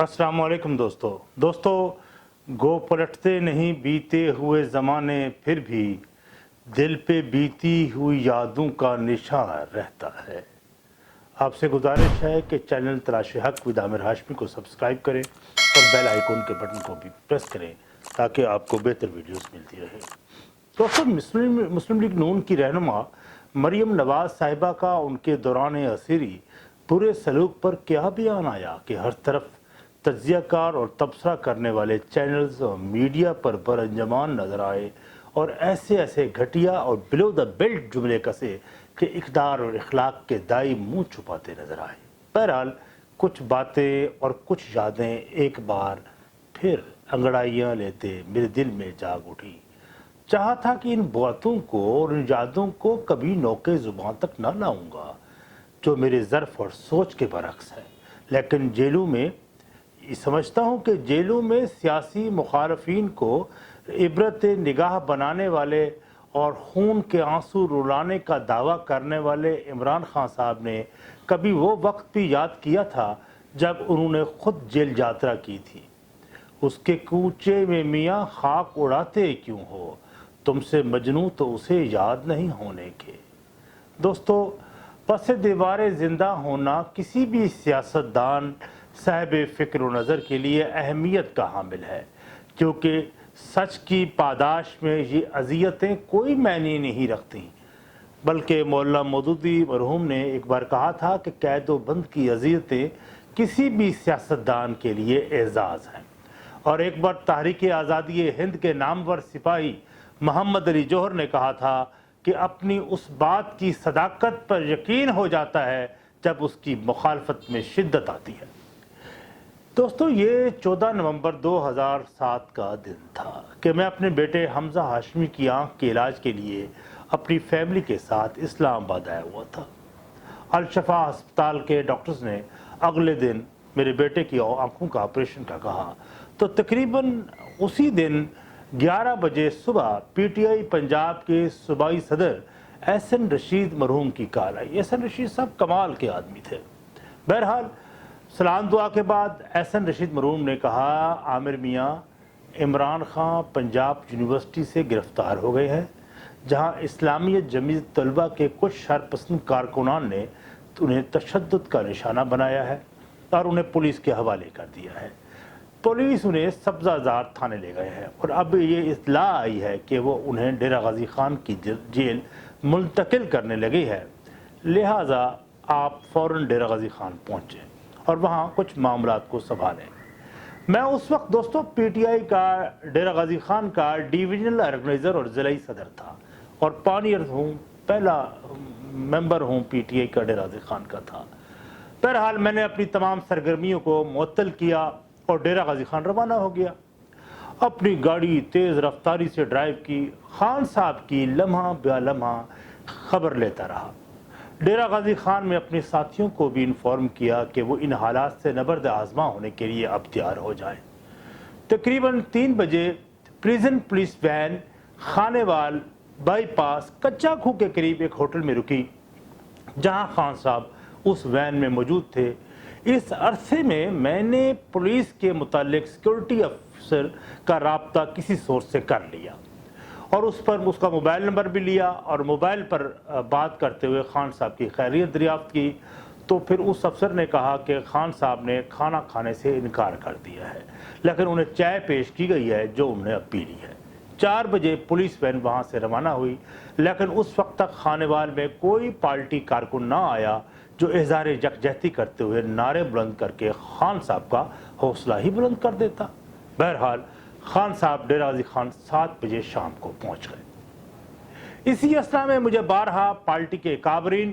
السلام علیکم دوستو گو پلٹتے نہیں بیتے ہوئے زمانے پھر بھی دل پہ بیتی ہوئی یادوں کا نشان رہتا ہے۔ آپ سے گزارش ہے کہ چینل تلاش حق ود عامر ہاشمی کو سبسکرائب کریں اور بیل آئیکن کے بٹن کو بھی پریس کریں تاکہ آپ کو بہتر ویڈیوز ملتی رہے۔ دوستو مسلم لیگ نون کی رہنما مریم نواز صاحبہ کا ان کے دوران اسیری برے سلوک پر کیا بیان آیا کہ ہر طرف تجزیہ کار اور تبصرہ کرنے والے چینلز اور میڈیا پر برانجمان نظر آئے اور ایسے گھٹیا اور بلو دا بیلٹ جملے کسے کہ اقدار اور اخلاق کے دائی منہ چھپاتے نظر آئے۔ بہرحال کچھ باتیں اور کچھ یادیں ایک بار پھر انگڑائیاں لیتے میرے دل میں جاگ اٹھی۔ چاہا تھا کہ ان باتوں کو اور ان یادوں کو کبھی نوکے زبان تک نہ لاؤں گا جو میرے ظرف اور سوچ کے برعکس ہے، لیکن جیلوں میں سمجھتا ہوں کہ جیلوں میں سیاسی مخالفین کو عبرت نگاہ بنانے والے اور خون کے آنسو رلانے کا دعویٰ کرنے والے عمران خان صاحب نے کبھی وہ وقت بھی یاد کیا تھا جب انہوں نے خود جیل یاترا کی تھی۔ اس کے کوچے میں میاں خاک اڑاتے کیوں ہو، تم سے مجنوں تو اسے یاد نہیں ہونے کے۔ دوستو، پس دیوار زندہ ہونا کسی بھی سیاستدان صاحب فکر و نظر کے لیے اہمیت کا حامل ہے، کیونکہ سچ کی پاداش میں یہ اذیتیں کوئی معنی نہیں رکھتی، بلکہ مولانا مودودی مرحوم نے ایک بار کہا تھا کہ قید و بند کی اذیتیں کسی بھی سیاستدان کے لیے اعزاز ہیں۔ اور ایک بار تحریک آزادی ہند کے نامور سپاہی محمد علی جوہر نے کہا تھا کہ اپنی اس بات کی صداقت پر یقین ہو جاتا ہے جب اس کی مخالفت میں شدت آتی ہے۔ دوستو، یہ 14 نومبر 2007 کا دن تھا کہ میں اپنے بیٹے حمزہ ہاشمی کی آنکھ کے علاج کے لیے اپنی فیملی کے ساتھ اسلام آباد آیا ہوا تھا۔ الشفا ہسپتال کے ڈاکٹرز نے اگلے دن میرے بیٹے کی آنکھوں کا آپریشن کا کہا تو تقریباً اسی دن 11 بجے صبح پی ٹی آئی پنجاب کے صوبائی صدر احسن رشید مرحوم کی کال آئی۔ احسن رشید صاحب کمال کے آدمی تھے۔ بہرحال سلام دعا کے بعد احسن رشید مرحوم نے کہا، عامر میاں، عمران خان پنجاب یونیورسٹی سے گرفتار ہو گئے ہیں، جہاں اسلامی جمعیت طلبہ کے کچھ شرپسند کارکنان نے انہیں تشدد کا نشانہ بنایا ہے اور انہیں پولیس کے حوالے کر دیا ہے۔ پولیس انہیں سبزہ زار تھانے لے گئے ہیں اور اب یہ اطلاع آئی ہے کہ وہ انہیں ڈیرا غازی خان کی جیل منتقل کرنے لگی ہے، لہٰذا آپ فوراً ڈیرا غازی خان پہنچیں اور وہاں کچھ معاملات کو سنبھالیں۔ میں اس وقت دوستوں پی ٹی آئی کا ڈیرا غازی خان کا ڈیویژنل آرگنائزر اور ضلعی صدر تھا اور پانیئر ہوں، پہلا ممبر ہوں پی ٹی آئی کا ڈیرا غازی خان کا تھا۔ بہرحال میں نے اپنی تمام سرگرمیوں کو معطل کیا اور ڈیرا غازی خان روانہ ہو گیا۔ اپنی گاڑی تیز رفتاری سے ڈرائیو کی، خان صاحب کی لمحہ بہ لمحہ خبر لیتا رہا۔ ڈیرا غازی خان میں اپنے ساتھیوں کو بھی انفارم کیا کہ وہ ان حالات سے نبرد آزما ہونے کے لیے اب تیار ہو جائیں۔ تقریباً 3 بجے پریزن پولیس وین خانے وال بائی پاس کچا کھو کے قریب ایک ہوٹل میں رکی جہاں خان صاحب اس وین میں موجود تھے۔ اس عرصے میں نے پولیس کے متعلق سیکورٹی افسر کا رابطہ کسی سورس سے کر لیا اور اس کا موبائل نمبر بھی لیا اور موبائل پر بات کرتے ہوئے خان صاحب کی خیریت دریافت کی تو پھر اس افسر نے کہا کہ خان صاحب نے کھانا کھانے سے انکار کر دیا ہے، لیکن انہیں چائے پیش کی گئی ہے جو انہوں نے اب پی لی ہے۔ 4 بجے پولیس وین وہاں سے روانہ ہوئی، لیکن اس وقت تک خانے وال میں کوئی پارٹی کارکن نہ آیا جو اظہار یکجہتی کرتے ہوئے نعرے بلند کر کے خان صاحب کا حوصلہ ہی بلند کر دیتا۔ بہرحال خان صاحب ڈیرا غازی خان 7 بجے شام کو پہنچ گئے۔ اسی اثنا میں مجھے بارہا پارٹی کے کابرین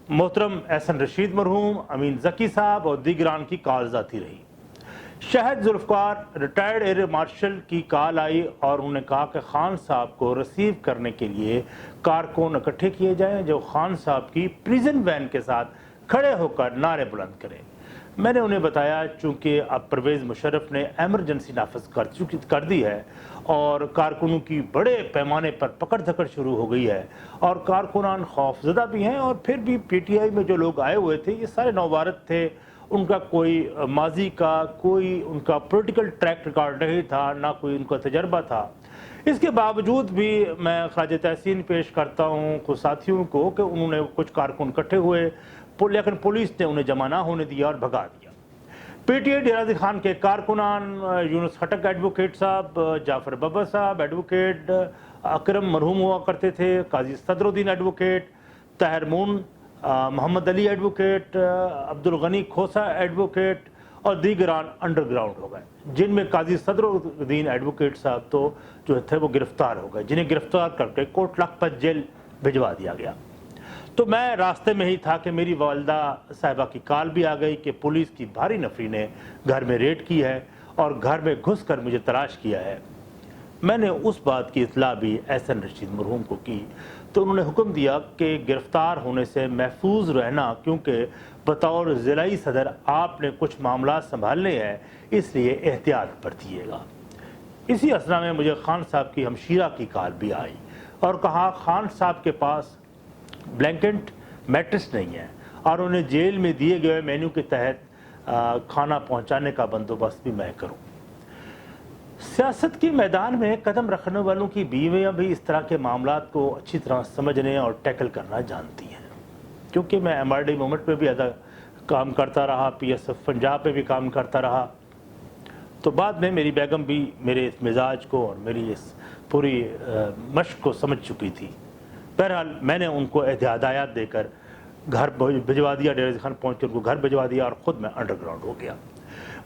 محترم احسن رشید مرحوم، امین ذکی صاحب اور دیگران کی کالز آتی رہی۔ شہد ذوالفقار ریٹائرڈ ایئر مارشل کی کال آئی اور انہوں نے کہا کہ خان صاحب کو ریسیو کرنے کے لیے کارکن اکٹھے کیے جائیں جو خان صاحب کی پریزن وین کے ساتھ کھڑے ہو کر نعرے بلند کریں۔ میں نے انہیں بتایا چونکہ اب پرویز مشرف نے ایمرجنسی نافذ کر دی ہے اور کارکنوں کی بڑے پیمانے پر پکڑ دھکڑ شروع ہو گئی ہے اور کارکنان خوف زدہ بھی ہیں، اور پھر بھی پی ٹی آئی میں جو لوگ آئے ہوئے تھے یہ سارے نوبھارت تھے ان کا کوئی ماضی کا کوئی ان کا پولیٹیکل ٹریک ریکارڈ نہیں تھا، نہ کوئی ان کا تجربہ تھا۔ اس کے باوجود بھی میں خراج تحسین پیش کرتا ہوں کچھ ساتھیوں کو کہ انہوں نے کچھ کارکن اکٹھے ہوئے، لیکن پولیس نے انہیں جمع نہ ہونے دیا اور بھگا دیا۔ P T I Dera Ghazi Khan کے کارکنان یونس خٹک ایڈوکیٹ صاحب، جعفر ببر صاحب ایڈوکیٹ، اکرم مرحوم ہوا کرتے تھے، قاضی صدر الدین ایڈوکیٹ، طاہر مون، محمد علی ایڈوکیٹ، عبد الغنی کھوسا ایڈوکیٹ اور دیگران انڈر گراؤنڈ ہو گئے، جن میں قاضی صدر الدین ایڈوکیٹ صاحب تو جو تھے وہ گرفتار ہو گئے، جنہیں گرفتار کر کے کوٹ لکھپت جیل بھجوا دیا گیا۔ تو میں راستے میں ہی تھا کہ میری والدہ صاحبہ کی کال بھی آ گئی کہ پولیس کی بھاری نفری نے گھر میں ریڈ کی ہے اور گھر میں گھس کر مجھے تلاش کیا ہے۔ میں نے اس بات کی اطلاع بھی احسن رشید مرحوم کو کی تو انہوں نے حکم دیا کہ گرفتار ہونے سے محفوظ رہنا، کیونکہ بطور ضلعی صدر آپ نے کچھ معاملات سنبھالنے ہیں، اس لیے احتیاط برتیے گا۔ اسی اثنا میں مجھے خان صاحب کی ہمشیرہ کی کال بھی آئی اور کہا خان صاحب کے پاس بلینکٹ میٹرس نہیں ہے اور انہیں جیل میں دیے گئے مینیو کے تحت کھانا پہنچانے کا بندوبست بھی میں کروں۔ سیاست کے میدان میں قدم رکھنے والوں کی بیویاں بھی اس طرح کے معاملات کو اچھی طرح سمجھنے اور ٹیکل کرنا جانتی ہیں، کیونکہ میں ایم آر ڈی موومنٹ میں بھی کام کرتا رہا، پی ایس ایف پنجاب میں بھی کام کرتا رہا، تو بعد میں میری بیگم بھی میرے اس مزاج کو اور میری اس پوری مشق کو سمجھ چکی تھی۔ بہرحال میں نے ان کو ہدایات دے کر گھر بھجوا دیا، ڈیرہ غازی خان پہنچ کر ان کو گھر بھجوا دیا اور خود میں انڈر گراؤنڈ ہو گیا۔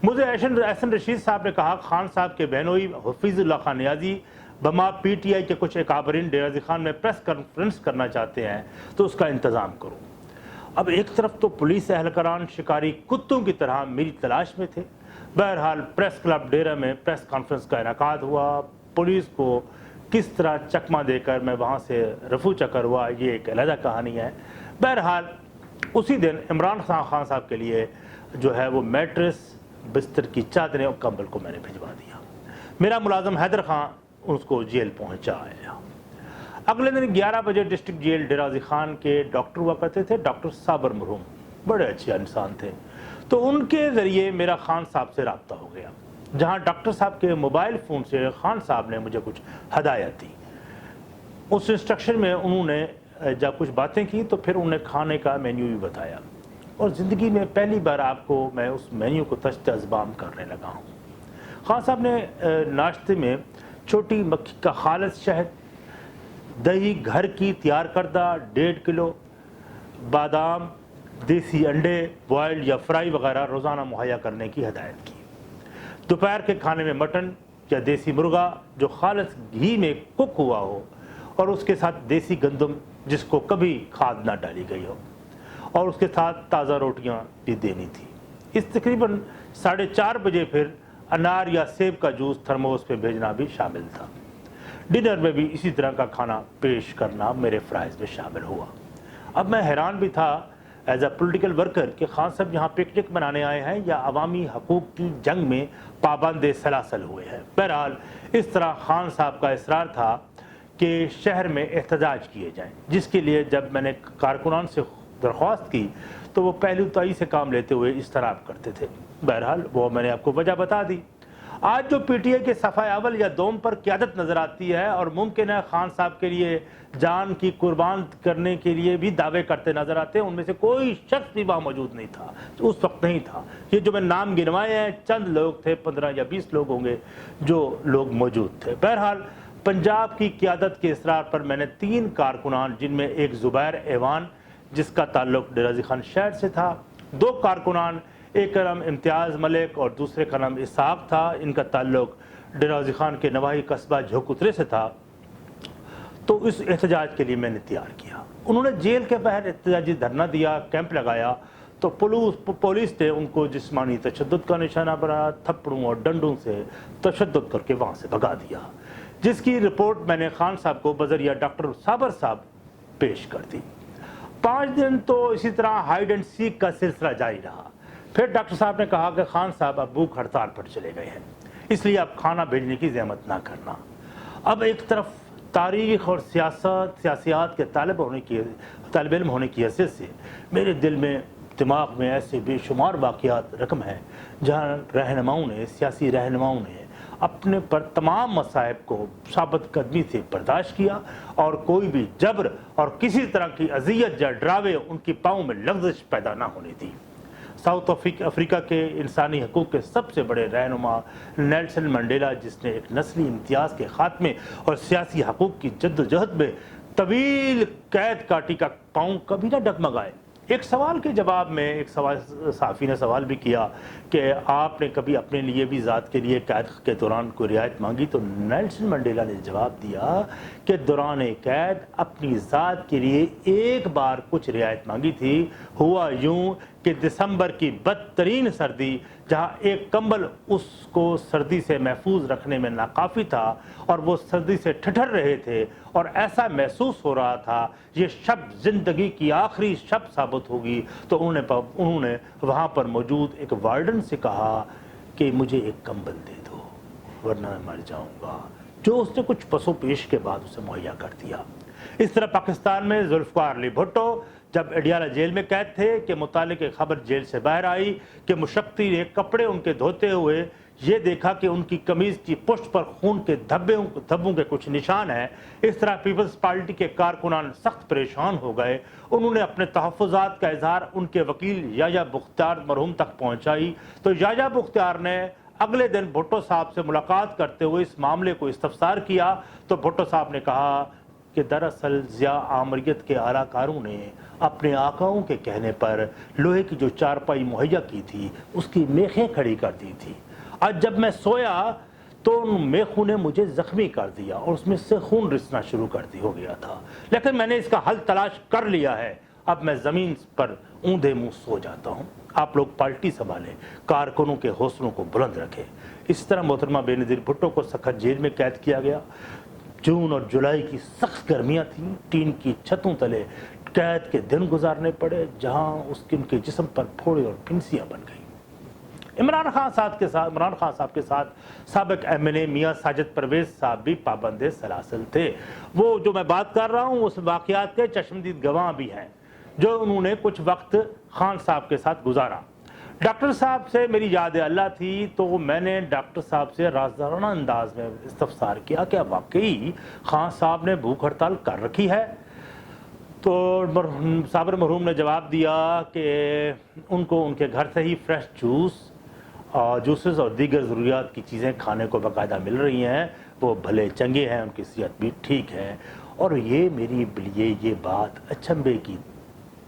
مجھے احسن رشید صاحب نے کہا خان صاحب کے بہنوئی حفیظ اللہ خان نیازی بما پی ٹی آئی کے کچھ اکابرین ڈیرہ غازی خان میں پریس کانفرنس کرنا چاہتے ہیں تو اس کا انتظام کرو۔ اب ایک طرف تو پولیس اہلکاران شکاری کتوں کی طرح میری تلاش میں تھے۔ بہرحال پریس کلب ڈیرہ میں پریس کانفرنس کا انعقاد ہوا، پولیس کو کس طرح چکمہ دے کر میں وہاں سے رفو چکر ہوا یہ ایک علیحدہ کہانی ہے۔ بہرحال اسی دن عمران خان صاحب کے لیے جو ہے وہ میٹرس، بستر کی چادریں اور کمبل کو میں نے بھجوا دیا۔ میرا ملازم حیدر خان اس کو جیل پہنچایا۔ اگلے دن 11 بجے ڈسٹرکٹ جیل ڈیرہ غازی خان کے ڈاکٹر ہوا کرتے تھے، ڈاکٹر صابر مرحوم، بڑے اچھے انسان تھے، تو ان کے ذریعے میرا خان صاحب سے رابطہ ہو گیا، جہاں ڈاکٹر صاحب کے موبائل فون سے خان صاحب نے مجھے کچھ ہدایت دی۔ اس انسٹرکشن میں انہوں نے جب کچھ باتیں کی تو پھر انہوں نے کھانے کا مینیو بھی بتایا، اور زندگی میں پہلی بار آپ کو میں اس مینیو کو تشت ازبام کرنے لگا ہوں۔ خان صاحب نے ناشتے میں چھوٹی مکھی کا خالص شہد، دہی گھر کی تیار کردہ 1.5 کلو، بادام، دیسی انڈے بوائلڈ یا فرائی وغیرہ روزانہ مہیا کرنے کی ہدایت کی۔ دوپہر کے کھانے میں مٹن یا دیسی مرغا جو خالص گھی میں کک ہوا ہو اور اس کے ساتھ دیسی گندم جس کو کبھی کھاد نہ ڈالی گئی ہو، اور اس کے ساتھ تازہ روٹیاں بھی دینی تھی۔ اس تقریباً 4:30 بجے پھر انار یا سیب کا جوس تھرموس پہ بھیجنا بھی شامل تھا۔ ڈنر میں بھی اسی طرح کا کھانا پیش کرنا میرے فرائض میں شامل ہوا۔ اب میں حیران بھی تھا ایز اے پولیٹیکل ورکر کہ خان صاحب یہاں پکنک منانے آئے ہیں یا عوامی حقوق کی جنگ میں پابند سلاسل ہوئے ہیں۔ بہرحال اس طرح خان صاحب کا اصرار تھا کہ شہر میں احتجاج کیے جائیں، جس کے لیے جب میں نے کارکنان سے درخواست کی تو وہ پہلو تائی سے کام لیتے ہوئے اضطراب کرتے تھے۔ بہرحال وہ میں نے آپ کو وجہ بتا دی۔ آج جو پی ٹی آئی کے صفحہ اول یا دوم پر قیادت نظر آتی ہے اور ممکن ہے خان صاحب کے لیے جان کی قربان کرنے کے لیے بھی دعوے کرتے نظر آتے ہیں، ان میں سے کوئی شخص بھی وہاں موجود نہیں تھا، اس وقت نہیں تھا۔ یہ جو میں نام گنوائے ہیں چند لوگ تھے، 15 یا 20 لوگ ہوں گے جو لوگ موجود تھے۔ بہرحال پنجاب کی قیادت کے اصرار پر میں نے 3 کارکنان، جن میں ایک زبیر ایوان جس کا تعلق ڈیرہ غازی خان شہر سے تھا، 2 کارکنان، ایک کا نام امتیاز ملک اور دوسرے کا نام اسحاق تھا، ان کا تعلق ڈیرہ غازی خان کے نواحی قصبہ جھوکترے سے تھا، تو اس احتجاج کے لیے میں نے تیار کیا۔ انہوں نے جیل کے باہر احتجاجی دھرنا دیا، کیمپ لگایا، تو پولیس نے ان کو جسمانی تشدد کا نشانہ بنایا، تھپڑوں اور ڈنڈوں سے تشدد کر کے وہاں سے بھگا دیا، جس کی رپورٹ میں نے خان صاحب کو بذریعہ ڈاکٹر صابر صاحب پیش کر دی۔ 5 دن تو اسی طرح ہائیڈ اینڈ سیک کا سلسلہ جاری رہا۔ پھر ڈاکٹر صاحب نے کہا کہ خان صاحب اب بھوک ہڑتال پر چلے گئے ہیں، اس لیے اب کھانا بھیجنے کی زحمت نہ کرنا۔ اب ایک طرف تاریخ اور سیاست، سیاسیات کے طالب علم ہونے کی حیثیت سے میرے دل میں دماغ میں ایسے بے شمار واقعات رقم ہیں جہاں رہنماؤں نے، سیاسی رہنماؤں نے اپنے پر تمام مصائب کو ثابت قدمی سے برداشت کیا اور کوئی بھی جبر اور کسی طرح کی اذیت یا ڈراوے ان کی پاؤں میں لغزش پیدا نہ ہونے دی۔ ساؤتھ افریقہ کے انسانی حقوق کے سب سے بڑے رہنما نیلسن منڈیلا، جس نے ایک نسلی امتیاز کے خاتمے اور سیاسی حقوق کی جدوجہد میں طویل قید کاٹی کا پاؤں کبھی نہ ڈگمگائے۔ ایک سوال کے جواب میں ایک صحافی نے سوال بھی کیا کہ آپ نے کبھی اپنے لیے بھی ذات کے لیے قید کے دوران کوئی رعایت مانگی؟ تو نیلسن منڈیلا نے جواب دیا کہ دوران قید اپنی ذات کے لیے ایک بار کچھ رعایت مانگی تھی۔ ہوا یوں کہ دسمبر کی بدترین سردی، جہاں ایک کمبل اس کو سردی سے محفوظ رکھنے میں ناکافی تھا اور وہ سردی سے ٹھٹر رہے تھے اور ایسا محسوس ہو رہا تھا یہ شب زندگی کی آخری شب ثابت ہوگی، تو انہوں نے وہاں پر موجود ایک وارڈن سے کہا کہ مجھے ایک کمبل دے دو ورنہ میں مر جاؤں گا، جو اس نے کچھ پس و پیش کے بعد اسے مہیا کر دیا۔ اس طرح پاکستان میں ذوالفقار علی بھٹو جب اڈیالہ جیل میں قید تھے کہ متعلق خبر جیل سے باہر آئی کہ مشقتی نے کپڑے ان کے دھوتے ہوئے یہ دیکھا کہ ان کی قمیض کی پشت پر خون کے دھبوں کے کچھ نشان ہیں۔ اس طرح پیپلز پارٹی کے کارکنان سخت پریشان ہو گئے۔ انہوں نے اپنے تحفظات کا اظہار ان کے وکیل یحییٰ بختیار مرحوم تک پہنچائی تو یحییٰ بختیار نے اگلے دن بھٹو صاحب سے ملاقات کرتے ہوئے اس معاملے کو استفسار کیا تو بھٹو صاحب نے کہا کہ دراصل ضیاء آمریت کے اعلیٰ کاروں نے اپنے آقاؤں کے کہنے پر لوہے کی جو چارپائی مہیا کی تھی اس کی میخیں کھڑی کر دی تھی۔ آج جب میں سویا تو ان میخوں نے مجھے زخمی کر دیا اور اس میں سے خون رسنا شروع ہو گیا تھا، لیکن میں نے اس کا حل تلاش کر لیا ہے۔ اب میں زمین پر اوندھے منہ سو جاتا ہوں۔ آپ لوگ پارٹی سنبھالیں، کارکنوں کے حوصلوں کو بلند رکھیں۔ اس طرح محترمہ بے نظیر بھٹو کو سخت جیل میں قید کیا گیا۔ جون اور جولائی کی سخت گرمیاں تھیں، ٹین کی چھتوں تلے قید کے دن گزارنے پڑے جہاں ان کے جسم پر پھوڑے اور پھنسیاں بن گئیں۔ عمران خان صاحب کے ساتھ سابق MLA میاں ساجد پرویز صاحب بھی پابند سلاسل تھے۔ وہ جو میں بات کر رہا ہوں اس واقعات کے چشمدید گواہ بھی ہیں جو انہوں نے کچھ وقت خان صاحب کے ساتھ گزارا۔ ڈاکٹر صاحب سے میری یاد اللہ تھی تو میں نے ڈاکٹر صاحب سے رازدارانہ انداز میں استفسار کیا کہ واقعی خان صاحب نے بھوک ہڑتال کر رکھی ہے؟ تو صابر مرحوم نے جواب دیا کہ ان کو ان کے گھر سے ہی فریش جوسز اور دیگر ضروریات کی چیزیں کھانے کو باقاعدہ مل رہی ہیں، وہ بھلے چنگے ہیں، ان کی صحت بھی ٹھیک ہے۔ اور یہ میری لیے یہ بات اچنبھے کی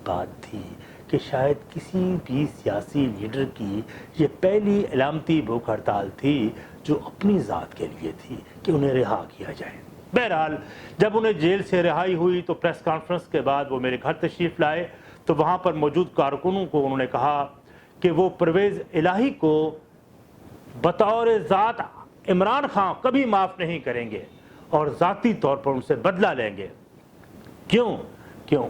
بات تھی کہ شاید کسی بھی سیاسی لیڈر کی یہ پہلی علامتی بھوک ہڑتال تھی جو اپنی ذات کے لیے تھی کہ انہیں رہا کیا جائے۔ بہرحال جب انہیں جیل سے رہائی ہوئی تو پریس کانفرنس کے بعد وہ میرے گھر تشریف لائے تو وہاں پر موجود کارکنوں کو انہوں نے کہا کہ وہ پرویز الہی کو بطور ذات عمران خان کبھی معاف نہیں کریں گے اور ذاتی طور پر ان سے بدلہ لیں گے۔ کیوں؟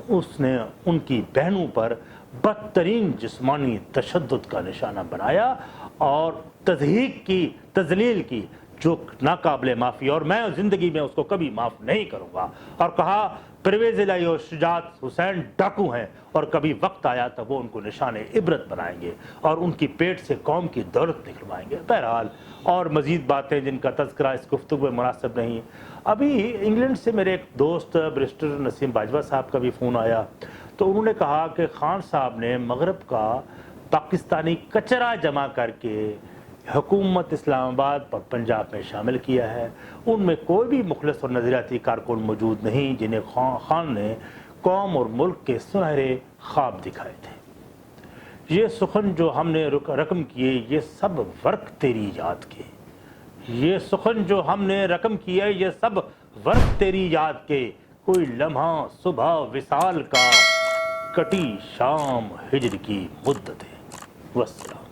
اس نے ان کی بہنوں پر بدترین جسمانی تشدد کا نشانہ بنایا اور تذلیل کی جو ناقابل معافی، اور میں زندگی میں اس کو کبھی معاف نہیں کروں گا۔ اور کہا پرویز الہی اور شجاعت حسین ڈاکو ہیں اور کبھی وقت آیا تو وہ ان کو نشان عبرت بنائیں گے اور ان کی پیٹ سے قوم کی دولت نکلوائیں گے۔ بہرحال اور مزید باتیں جن کا تذکرہ اس گفتگو میں مناسب نہیں۔ ابھی انگلینڈ سے میرے ایک دوست بیرسٹر نسیم بھجوایا صاحب کا بھی فون آیا تو انہوں نے کہا کہ خان صاحب نے مغرب کا پاکستانی کچرا جمع کر کے حکومت اسلام آباد اور پنجاب میں شامل کیا ہے۔ ان میں کوئی بھی مخلص اور نظریاتی کارکن موجود نہیں جنہیں خان نے قوم اور ملک کے سنہرے خواب دکھائے تھے۔ یہ سخن جو ہم نے رقم کیے یہ سب ورق تیری یاد کے، یہ سخن جو ہم نے رقم کیے یہ سب ورق تیری یاد کے، کوئی لمحہ صبح وصال کا، کٹی شام ہجر کی مدت ہے۔ والسلام۔